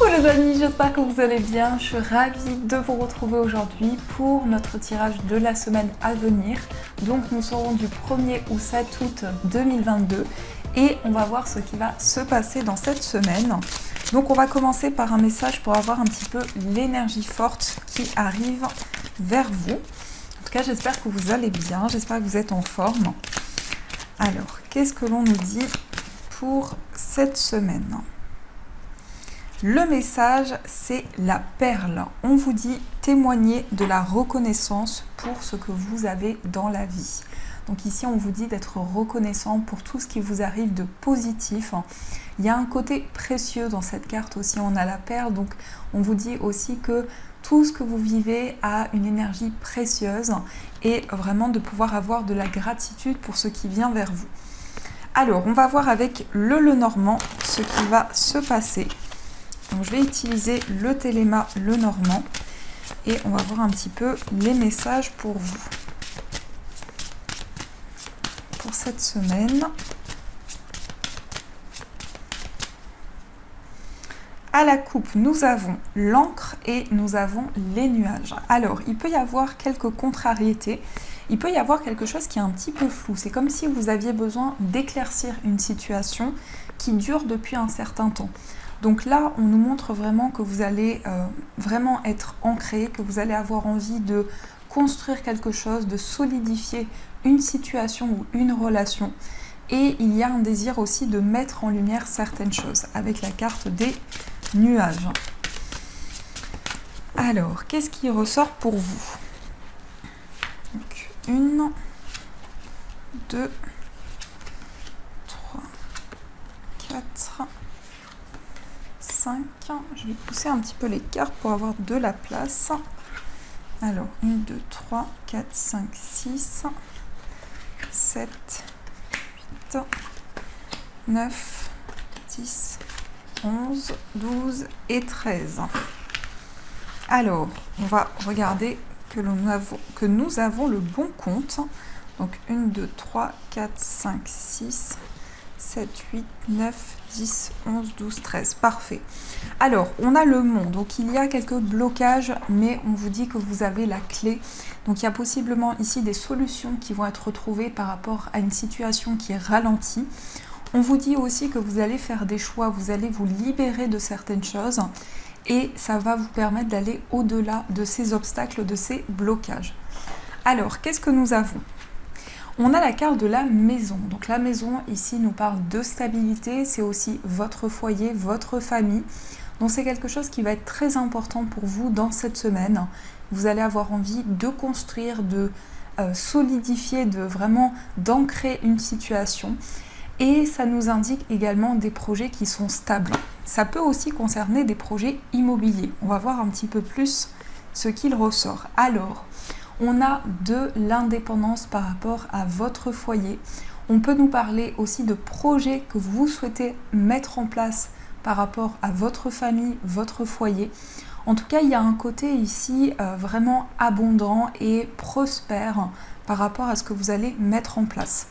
Coucou les amis, j'espère que vous allez bien. Je suis ravie de vous retrouver aujourd'hui pour notre tirage de la semaine à venir. Donc nous serons du 1er au 7 août 2022 et on va voir ce qui va se passer dans cette semaine. Donc on va commencer par un message pour avoir un petit peu l'énergie forte qui arrive vers vous. En tout cas, j'espère que vous allez bien, j'espère que vous êtes en forme. Alors, qu'est-ce que l'on nous dit pour cette semaine ? Le message, c'est la perle. On vous dit témoigner de la reconnaissance pour ce que vous avez dans la vie. Donc ici, on vous dit d'être reconnaissant pour tout ce qui vous arrive de positif. Il y a un côté précieux dans cette carte aussi, on a la perle. Donc on vous dit aussi que tout ce que vous vivez a une énergie précieuse et vraiment de pouvoir avoir de la gratitude pour ce qui vient vers vous. Alors, on va voir avec le Lenormand ce qui va se passer. Donc, je vais utiliser le Téléma Lenormand et on va voir un petit peu les messages pour vous. Pour cette semaine. À la coupe, nous avons l'encre et nous avons les nuages. Alors, il peut y avoir quelques contrariétés. Il peut y avoir quelque chose qui est un petit peu flou. C'est comme si vous aviez besoin d'éclaircir une situation qui dure depuis un certain temps. Donc là, on nous montre vraiment que vous allez vraiment être ancré, que vous allez avoir envie de construire quelque chose, de solidifier une situation ou une relation. Et il y a un désir aussi de mettre en lumière certaines choses avec la carte des nuages. Alors, qu'est-ce qui ressort pour vous ? Donc, 1, 2, 3, 4, 5. Je vais pousser un petit peu les cartes pour avoir de la place. Alors, 1, 2, 3, 4, 5, 6, 7, 8, 9, 10, 11, 12 et 13. Alors, on va regarder que nous avons le bon compte. Donc 1, 2, 3, 4, 5, 6, 7, 8, 9, 10, 11, 12, 13. Parfait. Alors, on a le monde. Donc, il y a quelques blocages, mais on vous dit que vous avez la clé. Donc, il y a possiblement ici des solutions qui vont être retrouvées par rapport à une situation qui est ralentie. On vous dit aussi que vous allez faire des choix, vous allez vous libérer de certaines choses et ça va vous permettre d'aller au-delà de ces obstacles, de ces blocages. Alors, qu'est-ce que nous avons ? On a la carte de la maison. Donc la maison, ici, nous parle de stabilité. C'est aussi votre foyer, votre famille. Donc c'est quelque chose qui va être très important pour vous dans cette semaine. Vous allez avoir envie de construire, de solidifier, d'ancrer une situation. Et ça nous indique également des projets qui sont stables. Ça peut aussi concerner des projets immobiliers. On va voir un petit peu plus ce qu'il ressort. Alors, on a de l'indépendance par rapport à votre foyer. On peut nous parler aussi de projets que vous souhaitez mettre en place par rapport à votre famille, votre foyer. En tout cas, il y a un côté ici vraiment abondant et prospère par rapport à ce que vous allez mettre en place.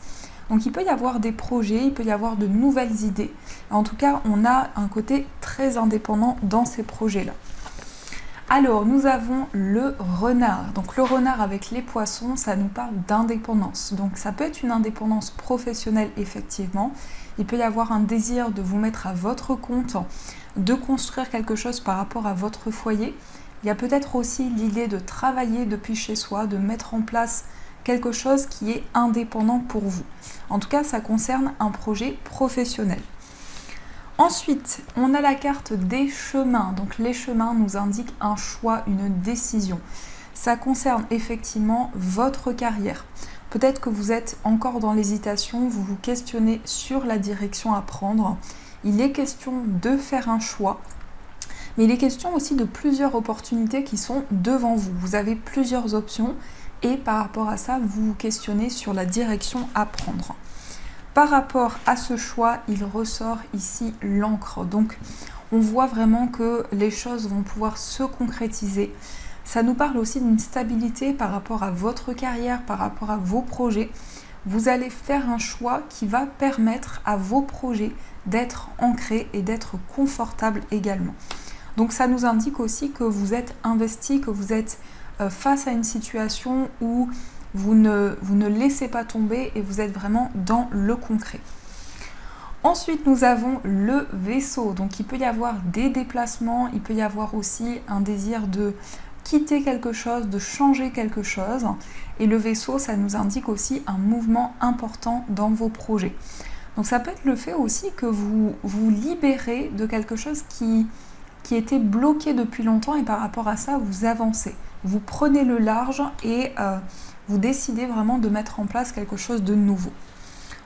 Donc il peut y avoir des projets, il peut y avoir de nouvelles idées. En tout cas, on a un côté très indépendant dans ces projets-là. Alors, nous avons le renard. Donc le renard avec les poissons, ça nous parle d'indépendance. Donc ça peut être une indépendance professionnelle, effectivement. Il peut y avoir un désir de vous mettre à votre compte, de construire quelque chose par rapport à votre foyer. Il y a peut-être aussi l'idée de travailler depuis chez soi, de mettre en place quelque chose qui est indépendant pour vous. En tout cas, ça concerne un projet professionnel. Ensuite, on a la carte des chemins. Donc les chemins nous indiquent un choix, une décision. Ça concerne effectivement votre carrière. Peut-être que vous êtes encore dans l'hésitation, vous vous questionnez sur la direction à prendre. Il est question de faire un choix, mais il est question aussi de plusieurs opportunités qui sont devant vous. Vous avez plusieurs options et par rapport à ça, vous vous questionnez sur la direction à prendre. Par rapport à ce choix, il ressort ici l'encre. Donc, on voit vraiment que les choses vont pouvoir se concrétiser. Ça nous parle aussi d'une stabilité par rapport à votre carrière, par rapport à vos projets. Vous allez faire un choix qui va permettre à vos projets d'être ancrés et d'être confortables également. Donc ça nous indique aussi que vous êtes investi, que vous êtes face à une situation où vous ne laissez pas tomber et vous êtes vraiment dans le concret. Ensuite, nous avons le Verseau. Donc il peut y avoir des déplacements, il peut y avoir aussi un désir de quitter quelque chose, de changer quelque chose. Et le Verseau, ça nous indique aussi un mouvement important dans vos projets. Donc ça peut être le fait aussi que vous vous libérez de quelque chose qui était bloqué depuis longtemps et par rapport à ça, vous avancez. Vous prenez le large et vous décidez vraiment de mettre en place quelque chose de nouveau.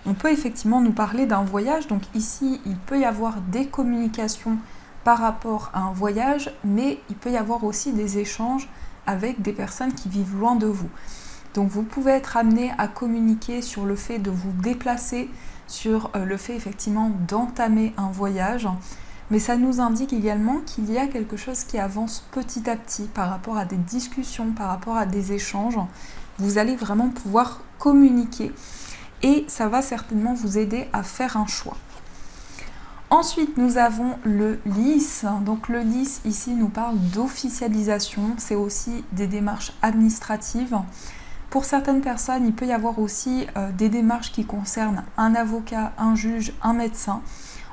On peut effectivement nous parler d'un voyage. Donc ici, il peut y avoir des communications par rapport à un voyage, mais il peut y avoir aussi des échanges avec des personnes qui vivent loin de vous. Donc vous pouvez être amené à communiquer sur le fait de vous déplacer, sur le fait effectivement d'entamer un voyage, mais ça nous indique également qu'il y a quelque chose qui avance petit à petit par rapport à des discussions, par rapport à des échanges. Vous allez vraiment pouvoir communiquer et ça va certainement vous aider à faire un choix. Ensuite, nous avons le Lys. Donc le Lys ici nous parle d'officialisation, c'est aussi des démarches administratives. Pour certaines personnes, il peut y avoir aussi des démarches qui concernent un avocat, un juge, un médecin.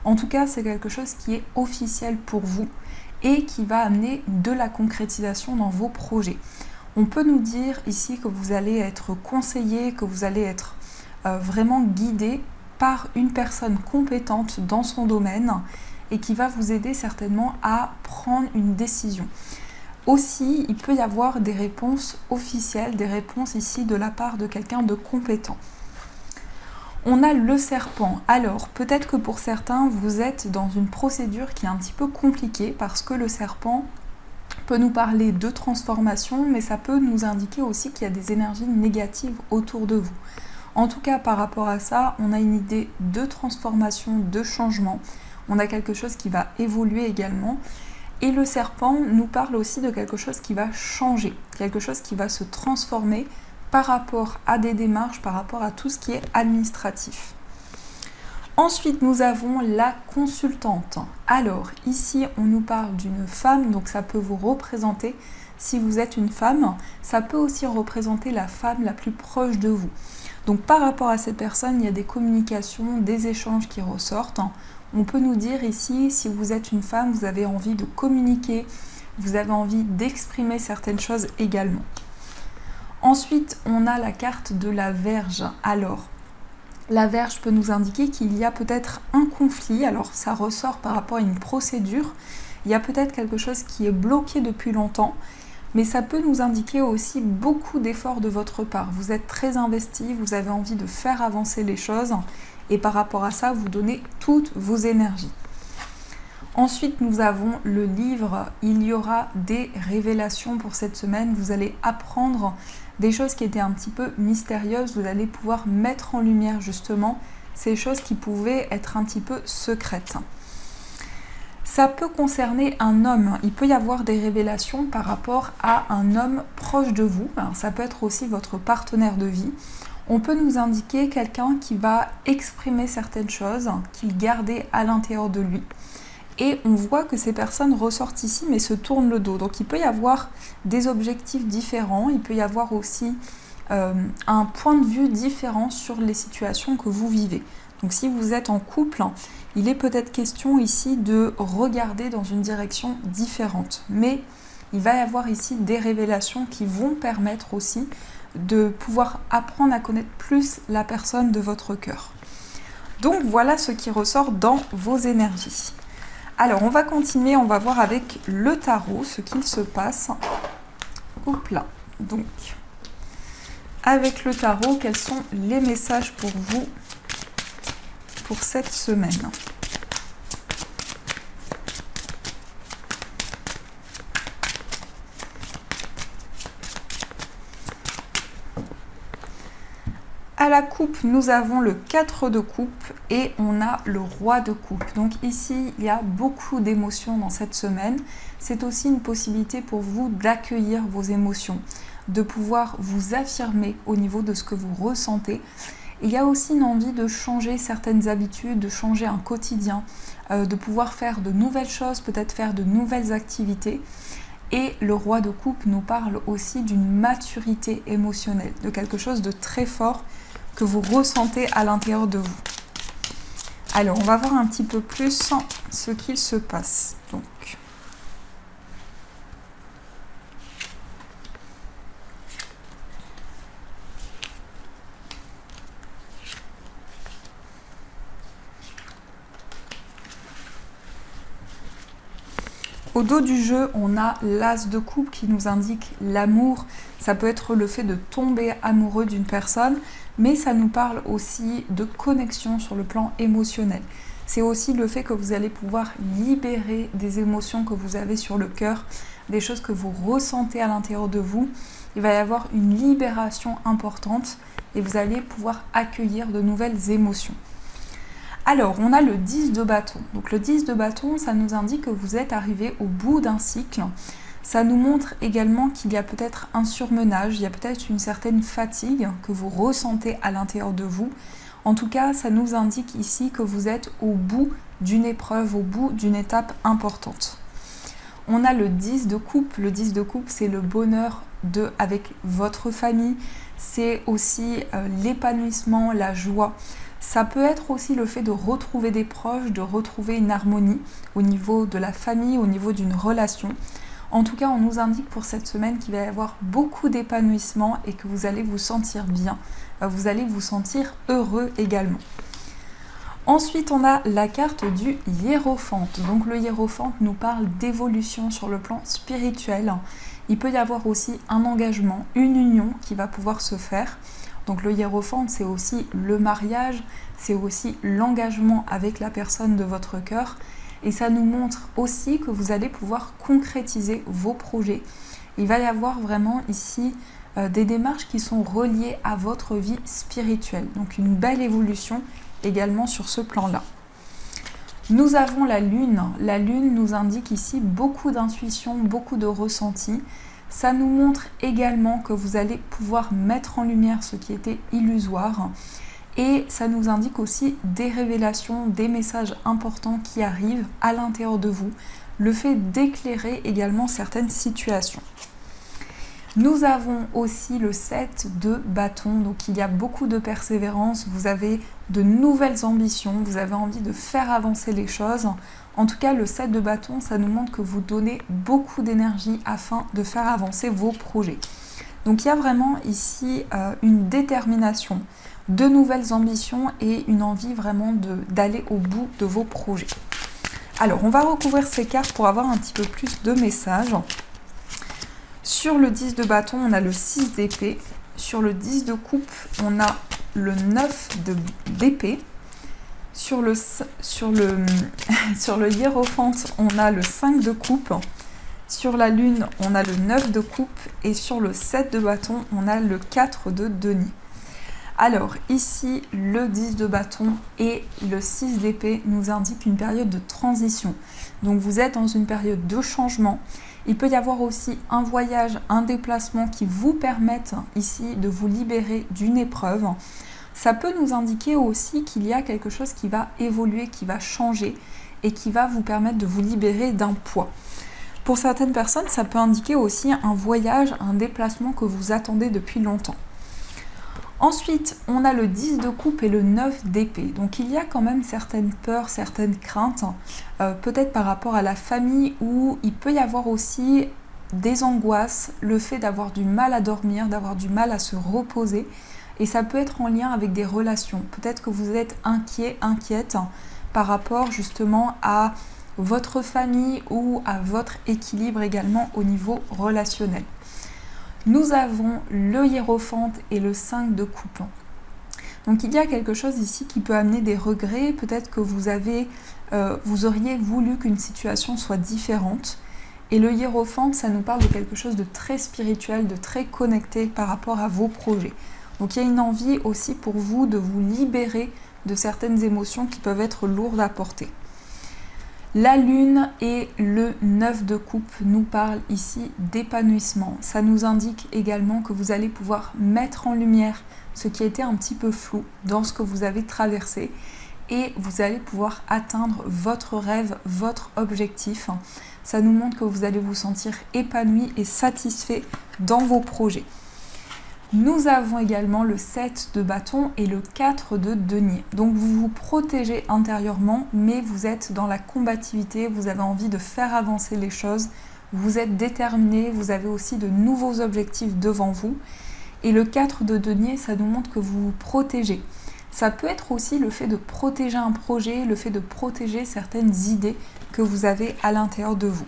En tout cas, c'est quelque chose qui est officiel pour vous et qui va amener de la concrétisation dans vos projets. On peut nous dire ici que vous allez être conseillé, que vous allez être vraiment guidé par une personne compétente dans son domaine et qui va vous aider certainement à prendre une décision. Aussi, il peut y avoir des réponses officielles, des réponses ici de la part de quelqu'un de compétent. On a le Serpent. Alors, peut-être que pour certains, vous êtes dans une procédure qui est un petit peu compliquée parce que le Serpent peut nous parler de transformation, mais ça peut nous indiquer aussi qu'il y a des énergies négatives autour de vous. En tout cas, par rapport à ça, on a une idée de transformation, de changement. On a quelque chose qui va évoluer également. Et le Serpent nous parle aussi de quelque chose qui va changer, quelque chose qui va se transformer par rapport à des démarches, par rapport à tout ce qui est administratif. Ensuite, nous avons la consultante. Alors, ici, on nous parle d'une femme, donc ça peut vous représenter. Si vous êtes une femme, ça peut aussi représenter la femme la plus proche de vous. Donc, par rapport à cette personne, il y a des communications, des échanges qui ressortent. On peut nous dire ici, si vous êtes une femme, vous avez envie de communiquer, vous avez envie d'exprimer certaines choses également. Ensuite, on a la carte de la Vierge. Alors, la Vierge peut nous indiquer qu'il y a peut-être un conflit. Alors, ça ressort par rapport à une procédure. Il y a peut-être quelque chose qui est bloqué depuis longtemps, mais ça peut nous indiquer aussi beaucoup d'efforts de votre part. Vous êtes très investi, vous avez envie de faire avancer les choses. Et par rapport à ça, vous donnez toutes vos énergies. Ensuite, nous avons le livre. Il y aura des révélations pour cette semaine. Vous allez apprendre des choses qui étaient un petit peu mystérieuses. Vous allez pouvoir mettre en lumière justement ces choses qui pouvaient être un petit peu secrètes. Ça peut concerner un homme. Il peut y avoir des révélations par rapport à un homme proche de vous. Alors, ça peut être aussi votre partenaire de vie. On peut nous indiquer quelqu'un qui va exprimer certaines choses, qu'il gardait à l'intérieur de lui. Et on voit que ces personnes ressortent ici mais se tournent le dos. Donc il peut y avoir des objectifs différents, il peut y avoir aussi un point de vue différent sur les situations que vous vivez. Donc si vous êtes en couple, il est peut-être question ici de regarder dans une direction différente. Mais il va y avoir ici des révélations qui vont permettre aussi de pouvoir apprendre à connaître plus la personne de votre cœur. Donc voilà ce qui ressort dans vos énergies. Alors on va continuer, on va voir avec le tarot ce qu'il se passe. Hop là. Donc avec le tarot, quels sont les messages pour vous pour cette semaine ? À la coupe, nous avons le 4 de coupe et on a le roi de coupe. Donc ici, il y a beaucoup d'émotions dans cette semaine. C'est aussi une possibilité pour vous d'accueillir vos émotions, de pouvoir vous affirmer au niveau de ce que vous ressentez. Il y a aussi une envie de changer certaines habitudes, de changer un quotidien. de pouvoir faire de nouvelles choses, peut-être faire de nouvelles activités. Et le roi de coupe nous parle aussi d'une maturité émotionnelle, de quelque chose de très fort que vous ressentez à l'intérieur de vous. Alors, on va voir un petit peu plus ce qu'il se passe. Donc, au dos du jeu, on a l'as de coupe qui nous indique l'amour. Ça peut être le fait de tomber amoureux d'une personne, mais ça nous parle aussi de connexion sur le plan émotionnel. C'est aussi le fait que vous allez pouvoir libérer des émotions que vous avez sur le cœur, des choses que vous ressentez à l'intérieur de vous. Il va y avoir une libération importante et vous allez pouvoir accueillir de nouvelles émotions. Alors, on a le 10 de bâton. Donc le 10 de bâton, ça nous indique que vous êtes arrivé au bout d'un cycle. Ça nous montre également qu'il y a peut-être un surmenage, il y a peut-être une certaine fatigue que vous ressentez à l'intérieur de vous. En tout cas, ça nous indique ici que vous êtes au bout d'une épreuve, au bout d'une étape importante. On a le 10 de coupe. Le 10 de coupe, c'est le bonheur avec votre famille. C'est aussi l'épanouissement, la joie. Ça peut être aussi le fait de retrouver des proches, de retrouver une harmonie au niveau de la famille, au niveau d'une relation. En tout cas, on nous indique pour cette semaine qu'il va y avoir beaucoup d'épanouissement et que vous allez vous sentir bien. Vous allez vous sentir heureux également. Ensuite, on a la carte du hiérophante. Donc le hiérophante nous parle d'évolution sur le plan spirituel. Il peut y avoir aussi un engagement, une union qui va pouvoir se faire. Donc le hiérophante, c'est aussi le mariage, c'est aussi l'engagement avec la personne de votre cœur. Et ça nous montre aussi que vous allez pouvoir concrétiser vos projets. Il va y avoir vraiment ici des démarches qui sont reliées à votre vie spirituelle. Donc une belle évolution également sur ce plan-là. Nous avons la lune. La lune nous indique ici beaucoup d'intuition, beaucoup de ressenti. Ça nous montre également que vous allez pouvoir mettre en lumière ce qui était illusoire. Et ça nous indique aussi des révélations, des messages importants qui arrivent à l'intérieur de vous. Le fait d'éclairer également certaines situations. Nous avons aussi le 7 de bâton. Donc il y a beaucoup de persévérance. Vous avez de nouvelles ambitions. Vous avez envie de faire avancer les choses. En tout cas, le 7 de bâton, ça nous montre que vous donnez beaucoup d'énergie afin de faire avancer vos projets. Donc il y a vraiment ici une détermination, de nouvelles ambitions et une envie vraiment d'aller au bout de vos projets. Alors, on va recouvrir ces cartes pour avoir un petit peu plus de messages. Sur le 10 de bâton, on a le 6 d'épée. Sur le 10 de coupe, on a le 9 d'épée. Sur le hiérophante, on a le 5 de coupe. Sur la lune, on a le 9 de coupe. Et sur le 7 de bâton, on a le 4 de denier. Alors ici, le 10 de bâton et le 6 d'épée nous indiquent une période de transition. Donc vous êtes dans une période de changement. Il peut y avoir aussi un voyage, un déplacement qui vous permettent ici de vous libérer d'une épreuve. Ça peut nous indiquer aussi qu'il y a quelque chose qui va évoluer, qui va changer et qui va vous permettre de vous libérer d'un poids. Pour certaines personnes, ça peut indiquer aussi un voyage, un déplacement que vous attendez depuis longtemps. Ensuite, on a le 10 de coupe et le 9 d'épée. Donc il y a quand même certaines peurs, certaines craintes, peut-être par rapport à la famille, où il peut y avoir aussi des angoisses, le fait d'avoir du mal à dormir, d'avoir du mal à se reposer. Et ça peut être en lien avec des relations. Peut-être que vous êtes inquiet, inquiète par rapport justement à votre famille ou à votre équilibre également au niveau relationnel. Nous avons le hiérophante et le 5 de coupe. Donc il y a quelque chose ici qui peut amener des regrets. Peut-être que vous auriez voulu qu'une situation soit différente. Et le hiérophante, ça nous parle de quelque chose de très spirituel, de très connecté par rapport à vos projets. Donc il y a une envie aussi pour vous de vous libérer de certaines émotions qui peuvent être lourdes à porter. La lune et le 9 de coupe nous parlent ici d'épanouissement. Ça nous indique également que vous allez pouvoir mettre en lumière ce qui était un petit peu flou dans ce que vous avez traversé et vous allez pouvoir atteindre votre rêve, votre objectif. Ça nous montre que vous allez vous sentir épanoui et satisfait dans vos projets. Nous avons également le 7 de bâton et le 4 de denier. Donc vous vous protégez intérieurement, mais vous êtes dans la combativité, vous avez envie de faire avancer les choses, vous êtes déterminé, vous avez aussi de nouveaux objectifs devant vous. Et le 4 de denier, ça nous montre que vous vous protégez. Ça peut être aussi le fait de protéger un projet, le fait de protéger certaines idées que vous avez à l'intérieur de vous.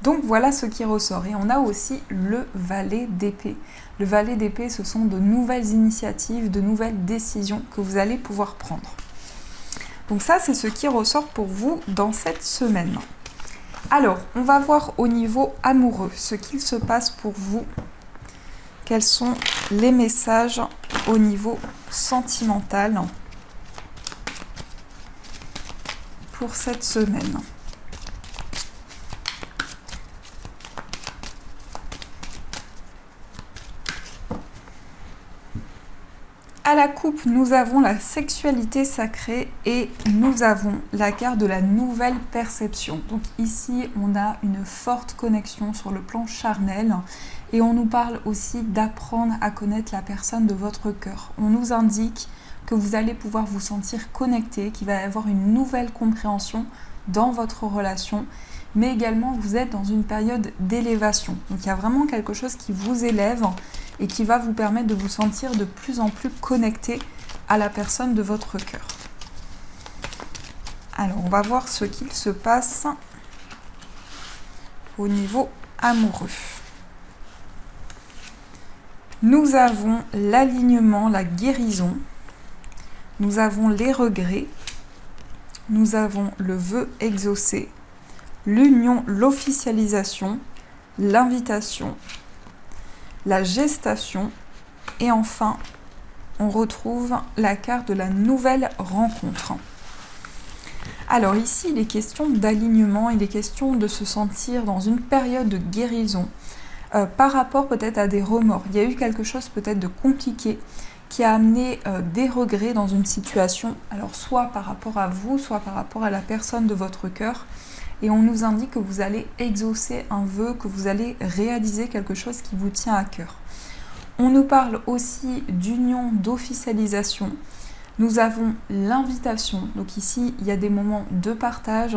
Donc voilà ce qui ressort. Et on a aussi le valet d'épée. Le valet d'épée, ce sont de nouvelles initiatives, de nouvelles décisions que vous allez pouvoir prendre. Donc ça, c'est ce qui ressort pour vous dans cette semaine. Alors, on va voir au niveau amoureux ce qu'il se passe pour vous. Quels sont les messages au niveau sentimental pour cette semaine ? À la coupe, nous avons la sexualité sacrée et nous avons la carte de la nouvelle perception. Donc ici, on a une forte connexion sur le plan charnel et on nous parle aussi d'apprendre à connaître la personne de votre cœur. On nous indique que vous allez pouvoir vous sentir connecté, qu'il va y avoir une nouvelle compréhension dans votre relation, mais également vous êtes dans une période d'élévation. Donc il y a vraiment quelque chose qui vous élève et qui va vous permettre de vous sentir de plus en plus connecté à la personne de votre cœur. Alors, on va voir ce qu'il se passe au niveau amoureux. Nous avons l'alignement, la guérison. Nous avons les regrets. Nous avons le vœu exaucé. L'union, l'officialisation, l'invitation, la gestation et enfin on retrouve la carte de la nouvelle rencontre. Alors ici il est question d'alignement, il est question de se sentir dans une période de guérison par rapport peut-être à des remords. Il y a eu quelque chose peut-être de compliqué qui a amené des regrets dans une situation, alors soit par rapport à vous, soit par rapport à la personne de votre cœur. Et on nous indique que vous allez exaucer un vœu, que vous allez réaliser quelque chose qui vous tient à cœur. On nous parle aussi d'union, d'officialisation. Nous avons l'invitation. Donc ici, il y a des moments de partage,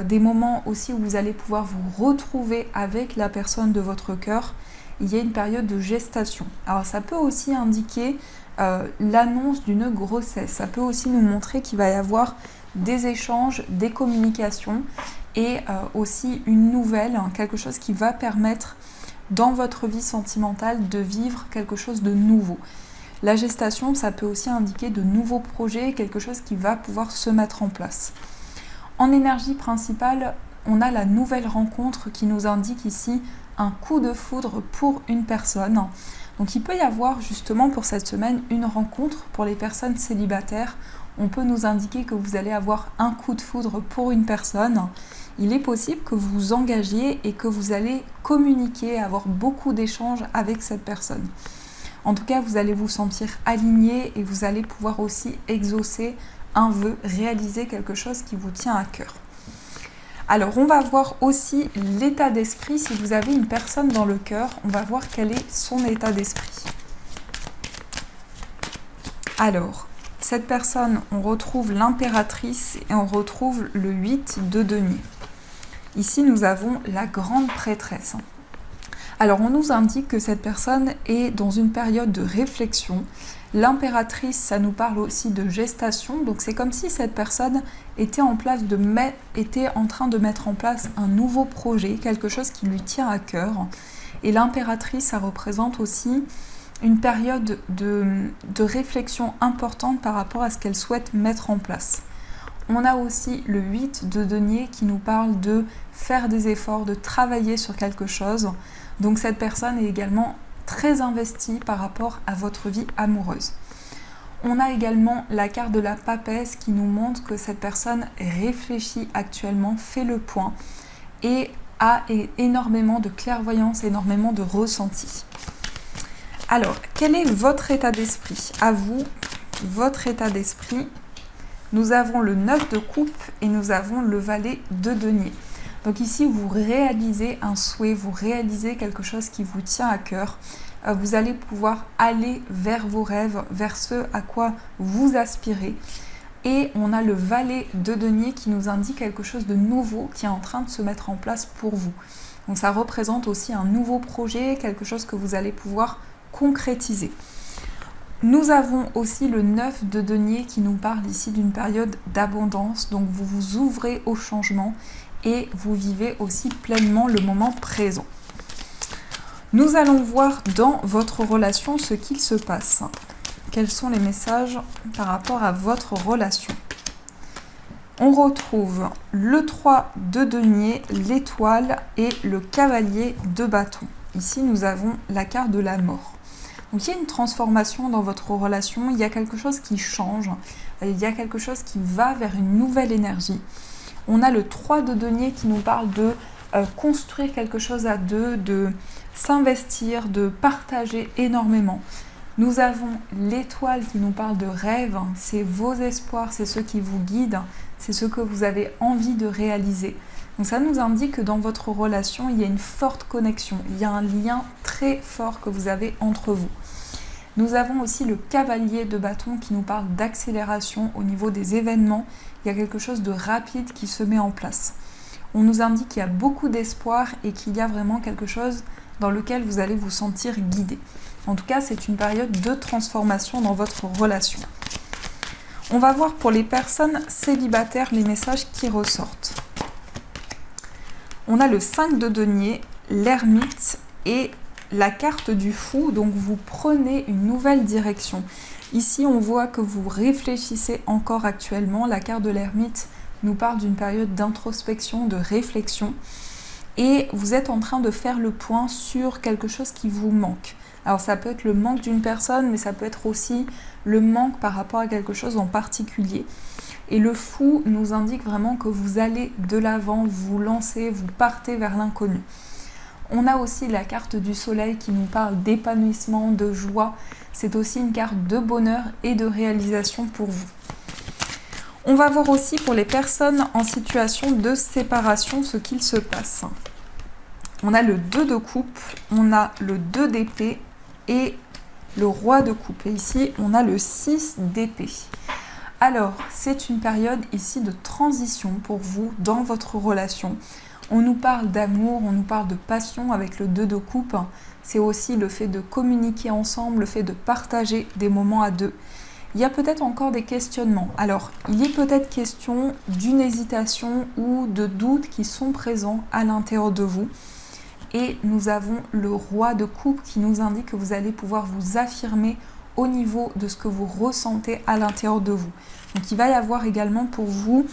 des moments aussi où vous allez pouvoir vous retrouver avec la personne de votre cœur. Il y a une période de gestation. Alors ça peut aussi indiquer l'annonce d'une grossesse. Ça peut aussi nous montrer qu'il va y avoir des échanges, des communications et aussi une nouvelle, quelque chose qui va permettre dans votre vie sentimentale de vivre quelque chose de nouveau. La gestation, ça peut aussi indiquer de nouveaux projets, quelque chose qui va pouvoir se mettre en place. En énergie principale, on a la nouvelle rencontre qui nous indique ici un coup de foudre pour une personne. Donc il peut y avoir justement pour cette semaine une rencontre pour les personnes célibataires. On peut nous indiquer que vous allez avoir un coup de foudre pour une personne. Il est possible que vous vous engagiez et que vous allez communiquer, avoir beaucoup d'échanges avec cette personne. En tout cas, vous allez vous sentir aligné et vous allez pouvoir aussi exaucer un vœu, réaliser quelque chose qui vous tient à cœur. Alors, on va voir aussi l'état d'esprit. Si vous avez une personne dans le cœur, on va voir quel est son état d'esprit. Alors, cette personne, on retrouve l'impératrice et on retrouve le 8 de denier. Ici, nous avons la grande prêtresse. Alors, on nous indique que cette personne est dans une période de réflexion. L'impératrice, ça nous parle aussi de gestation. Donc, c'est comme si cette personne était en train de mettre en place un nouveau projet, quelque chose qui lui tient à cœur. Et l'impératrice, ça représente aussi une période de réflexion importante par rapport à ce qu'elle souhaite mettre en place. On a aussi le 8 de denier qui nous parle de faire des efforts, de travailler sur quelque chose. Donc cette personne est également très investie par rapport à votre vie amoureuse. On a également la carte de la papesse qui nous montre que cette personne réfléchit actuellement, fait le point et a énormément de clairvoyance, énormément de ressenti. Alors, quel est votre état d'esprit ? À vous, votre état d'esprit Nous avons le 9 de coupe et nous avons le valet de denier. Donc ici, vous réalisez un souhait, vous réalisez quelque chose qui vous tient à cœur. Vous allez pouvoir aller vers vos rêves, vers ce à quoi vous aspirez. Et on a le valet de denier qui nous indique quelque chose de nouveau qui est en train de se mettre en place pour vous. Donc ça représente aussi un nouveau projet, quelque chose que vous allez pouvoir concrétiser. Nous avons aussi le 9 de denier qui nous parle ici d'une période d'abondance. Donc vous vous ouvrez au changement et vous vivez aussi pleinement le moment présent. Nous allons voir dans votre relation ce qu'il se passe. Quels sont les messages par rapport à votre relation? On retrouve le 3 de denier, l'étoile et le cavalier de bâton. Ici, nous avons la carte de la mort. Donc, il y a une transformation dans votre relation, il y a quelque chose qui change, il y a quelque chose qui va vers une nouvelle énergie. On a le 3 de denier qui nous parle de construire quelque chose à deux, de s'investir, de partager énormément. Nous avons l'étoile qui nous parle de rêve, c'est vos espoirs, c'est ce qui vous guide, c'est ce que vous avez envie de réaliser. Donc ça nous indique que dans votre relation, il y a une forte connexion, il y a un lien très fort que vous avez entre vous. Nous avons aussi le cavalier de bâton qui nous parle d'accélération au niveau des événements. Il y a quelque chose de rapide qui se met en place. On nous indique qu'il y a beaucoup d'espoir et qu'il y a vraiment quelque chose dans lequel vous allez vous sentir guidé. En tout cas, c'est une période de transformation dans votre relation. On va voir pour les personnes célibataires les messages qui ressortent. On a le 5 de denier, l'ermite et la carte du fou. Donc vous prenez une nouvelle direction. Ici, on voit que vous réfléchissez encore actuellement. La carte de l'ermite nous parle d'une période d'introspection, de réflexion. Et vous êtes en train de faire le point sur quelque chose qui vous manque. Alors ça peut être le manque d'une personne, mais ça peut être aussi le manque par rapport à quelque chose en particulier. Et le fou nous indique vraiment que vous allez de l'avant, vous lancez, vous partez vers l'inconnu. On a aussi la carte du soleil qui nous parle d'épanouissement, de joie. C'est aussi une carte de bonheur et de réalisation pour vous. On va voir aussi pour les personnes en situation de séparation ce qu'il se passe. On a le 2 de coupe, on a le 2 d'épée et le roi de coupe. Et ici, on a le 6 d'épée. Alors, c'est une période ici de transition pour vous dans votre relation. On nous parle d'amour, on nous parle de passion avec le 2 de coupe. C'est aussi le fait de communiquer ensemble, le fait de partager des moments à deux. Il y a peut-être encore des questionnements. Alors, il est peut-être question d'une hésitation ou de doutes qui sont présents à l'intérieur de vous. Et nous avons le roi de coupe qui nous indique que vous allez pouvoir vous affirmer au niveau de ce que vous ressentez à l'intérieur de vous. Donc il va y avoir également pour vous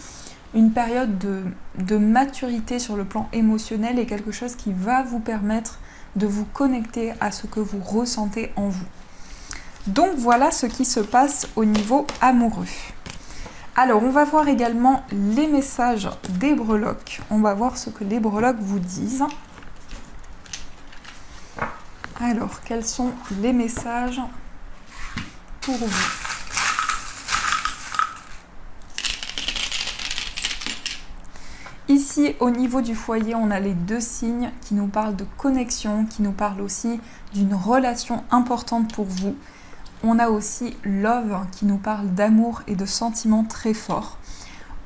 une période de maturité sur le plan émotionnel et quelque chose qui va vous permettre de vous connecter à ce que vous ressentez en vous. Donc voilà ce qui se passe au niveau amoureux. Alors on va voir également les messages des breloques. On va voir ce que les breloques vous disent. Alors, quels sont les messages pour vous? Ici, au niveau du foyer, on a les 2 signes qui nous parlent de connexion, qui nous parlent aussi d'une relation importante pour vous. On a aussi Love qui nous parle d'amour et de sentiments très forts.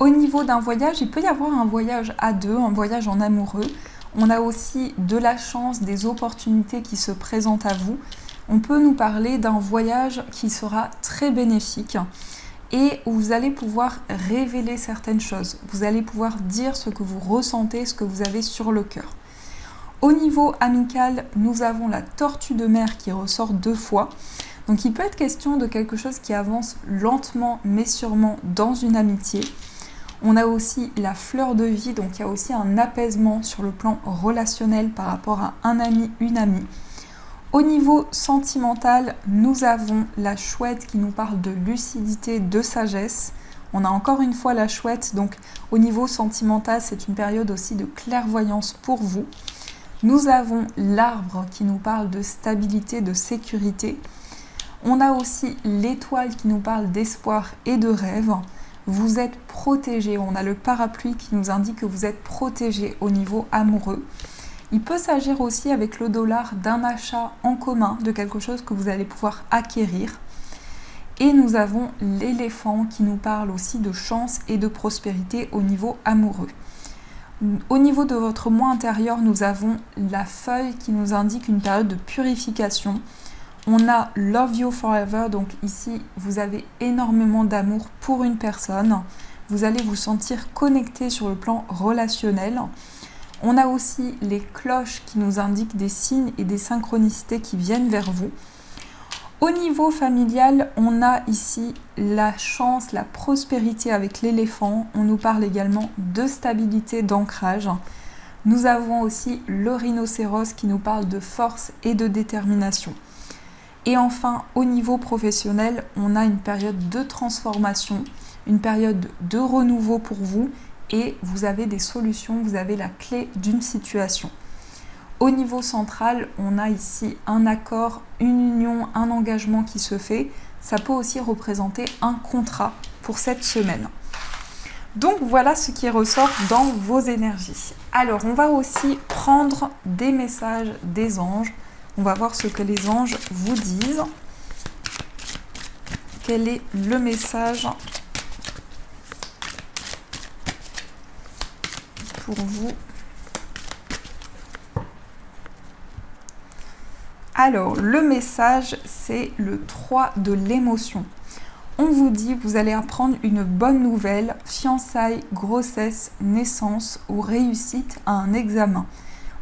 Au niveau d'un voyage, il peut y avoir un voyage à deux, un voyage en amoureux. On a aussi de la chance, des opportunités qui se présentent à vous. On peut nous parler d'un voyage qui sera très bénéfique et où vous allez pouvoir révéler certaines choses. Vous allez pouvoir dire ce que vous ressentez, ce que vous avez sur le cœur. Au niveau amical, nous avons la tortue de mer qui ressort 2 fois. Donc il peut être question de quelque chose qui avance lentement mais sûrement dans une amitié. On a aussi la fleur de vie, donc il y a aussi un apaisement sur le plan relationnel par rapport à un ami, une amie. Au niveau sentimental, nous avons la chouette qui nous parle de lucidité, de sagesse. On a encore une fois la chouette, donc au niveau sentimental, c'est une période aussi de clairvoyance pour vous. Nous avons l'arbre qui nous parle de stabilité, de sécurité. On a aussi l'étoile qui nous parle d'espoir et de rêve. vous êtes protégé. On a le parapluie qui nous indique que vous êtes protégé au niveau amoureux. Il peut s'agir aussi avec le dollar d'un achat en commun, de quelque chose que vous allez pouvoir acquérir. Et nous avons l'éléphant qui nous parle aussi de chance et de prospérité au niveau amoureux. Au niveau de votre moi intérieur, nous avons la feuille qui nous indique une période de purification. On a Love You Forever, donc ici vous avez énormément d'amour pour une personne. Vous allez vous sentir connecté sur le plan relationnel. On a aussi les cloches qui nous indiquent des signes et des synchronicités qui viennent vers vous. Au niveau familial, on a ici la chance, la prospérité avec l'éléphant. On nous parle également de stabilité, d'ancrage. Nous avons aussi le rhinocéros qui nous parle de force et de détermination. Et enfin, au niveau professionnel, on a une période de transformation, une période de renouveau pour vous et vous avez des solutions, vous avez la clé d'une situation. Au niveau central, on a ici un accord, une union, un engagement qui se fait. Ça peut aussi représenter un contrat pour cette semaine. Donc voilà ce qui ressort dans vos énergies. Alors on va aussi prendre des messages des anges. On va voir ce que les anges vous disent. Quel est le message pour vous ? Alors, le message, c'est le 3 de l'émotion. On vous dit, vous allez apprendre une bonne nouvelle, fiançailles, grossesse, naissance ou réussite à un examen.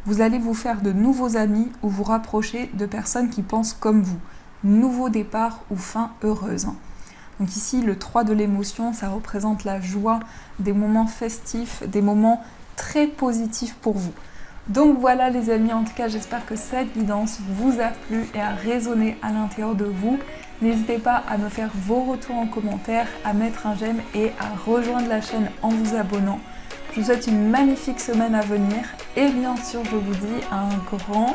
Vous allez vous faire de nouveaux amis ou vous rapprocher de personnes qui pensent comme vous. Nouveau départ ou fin heureuse. Donc ici, le 3 de l'émotion, ça représente la joie, des moments festifs, des moments très positifs pour vous. Donc voilà les amis, en tout cas j'espère que cette guidance vous a plu et a résonné à l'intérieur de vous. N'hésitez pas à me faire vos retours en commentaire, à mettre un j'aime et à rejoindre la chaîne en vous abonnant. Je vous souhaite une magnifique semaine à venir et bien sûr je vous dis un grand